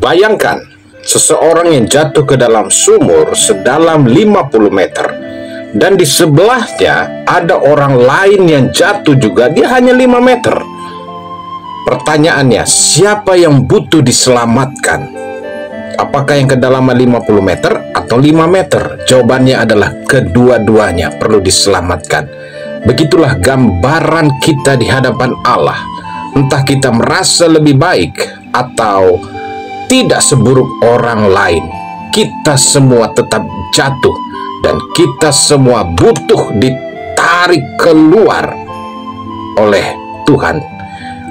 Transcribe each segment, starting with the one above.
Bayangkan, seseorang yang jatuh ke dalam sumur sedalam 50 meter. Dan di sebelahnya ada orang lain yang jatuh juga, dia hanya 5 meter. Pertanyaannya, siapa yang butuh diselamatkan? Apakah yang kedalaman 50 meter atau 5 meter? Jawabannya adalah kedua-duanya perlu diselamatkan. Begitulah gambaran kita di hadapan Allah. Entah kita merasa lebih baik atau tidak seburuk orang lain, kita semua tetap jatuh dan kita semua butuh ditarik keluar oleh Tuhan.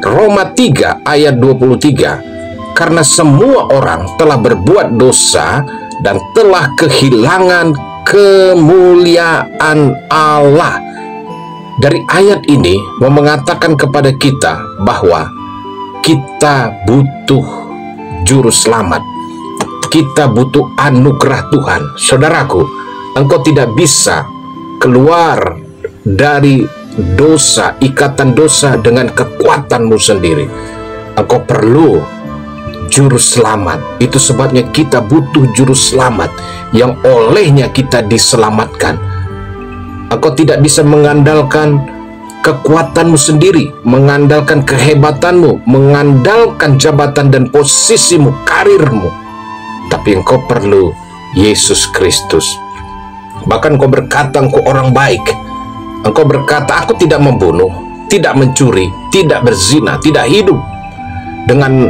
Roma 3 ayat 23, karena semua orang telah berbuat dosa dan telah kehilangan kemuliaan Allah. Dari ayat ini mau mengatakan kepada kita bahwa kita butuh juru selamat. Kita butuh anugerah Tuhan. Saudaraku, engkau tidak bisa keluar dari dosa, ikatan dosa dengan kekuatanmu sendiri. Engkau perlu juru selamat. Itu sebabnya kita butuh juru selamat yang olehnya kita diselamatkan. Engkau tidak bisa mengandalkan kekuatanmu sendiri, mengandalkan kehebatanmu, mengandalkan jabatan dan posisimu, karirmu. Tapi engkau perlu Yesus Kristus. Bahkan engkau berkata engkau orang baik. Engkau berkata, aku tidak membunuh, tidak mencuri, tidak berzina, tidak hidup dengan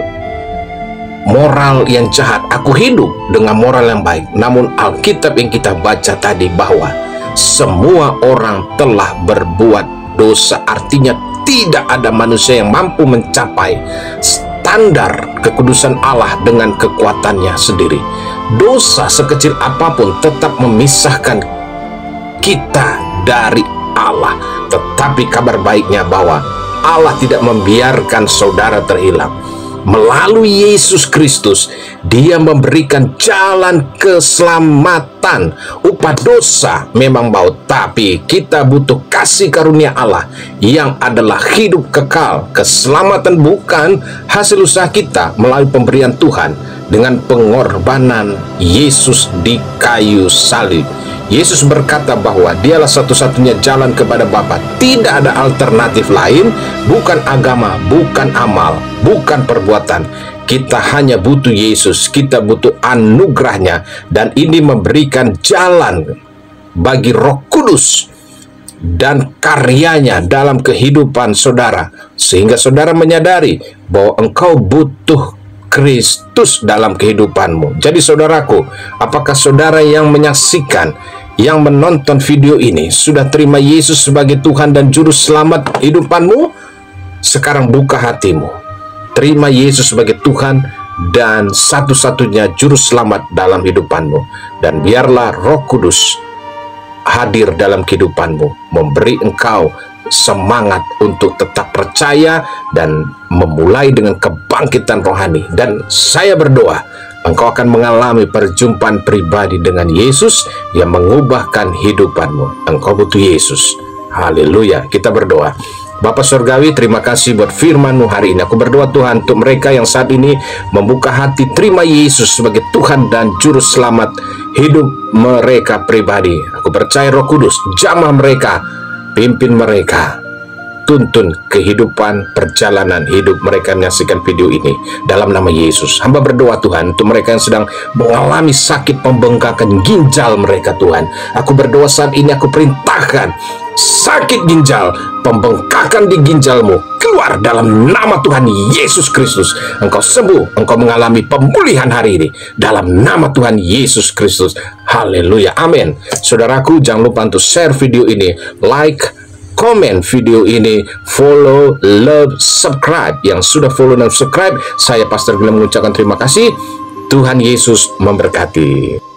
moral yang jahat. Aku hidup dengan moral yang baik. Namun Alkitab yang kita baca tadi bahwa semua orang telah berbuat dosa, artinya tidak ada manusia yang mampu mencapai standar kekudusan Allah dengan kekuatannya sendiri. Dosa sekecil apapun tetap memisahkan kita dari Allah. Tetapi kabar baiknya bahwa Allah tidak membiarkan saudara terhilang. Melalui Yesus Kristus, Dia memberikan jalan keselamatan. Upah dosa memang maut, tapi kita butuh kasih karunia Allah yang adalah hidup kekal. Keselamatan bukan hasil usaha kita melalui pemberian Tuhan dengan pengorbanan Yesus di kayu salib. Yesus berkata bahwa Dialah satu-satunya jalan kepada Bapa. Tidak ada alternatif lain, bukan agama, bukan amal, bukan perbuatan. Kita hanya butuh Yesus, kita butuh anugerahnya, dan ini memberikan jalan bagi Roh Kudus dan karyanya dalam kehidupan saudara, sehingga saudara menyadari bahwa engkau butuh Kristus dalam kehidupanmu. Jadi saudaraku, apakah saudara yang menyaksikan, yang menonton video ini sudah terima Yesus sebagai Tuhan dan Juru Selamat kehidupanmu? Sekarang buka hatimu, terima Yesus sebagai Tuhan dan satu-satunya Juru Selamat dalam hidupanmu. Dan biarlah Roh Kudus hadir dalam kehidupanmu, memberi engkau semangat untuk tetap percaya dan memulai dengan kebangkitan rohani. Dan saya berdoa engkau akan mengalami perjumpaan pribadi dengan Yesus yang mengubahkan hidupanmu. Engkau butuh Yesus. Haleluya. Kita berdoa. Bapa Surgawi, terima kasih buat firman-Mu hari ini. Aku berdoa Tuhan untuk mereka yang saat ini membuka hati terima Yesus sebagai Tuhan dan Juru Selamat hidup mereka pribadi. Aku percaya Roh Kudus jamah mereka, pimpin mereka, tuntun kehidupan perjalanan hidup mereka menyaksikan video ini dalam nama Yesus. Hamba berdoa Tuhan untuk mereka yang sedang mengalami sakit pembengkakan ginjal mereka Tuhan. Aku berdoa saat ini, aku perintahkan sakit ginjal, pembengkakan di ginjalmu keluar dalam nama Tuhan Yesus Kristus. Engkau sembuh, engkau mengalami pemulihan hari ini dalam nama Tuhan Yesus Kristus. Haleluya, amin. Saudaraku, jangan lupa untuk share video ini, like, komen video ini, follow, love, subscribe. Yang sudah follow dan subscribe, saya Pastor William mengucapkan terima kasih. Tuhan Yesus memberkati.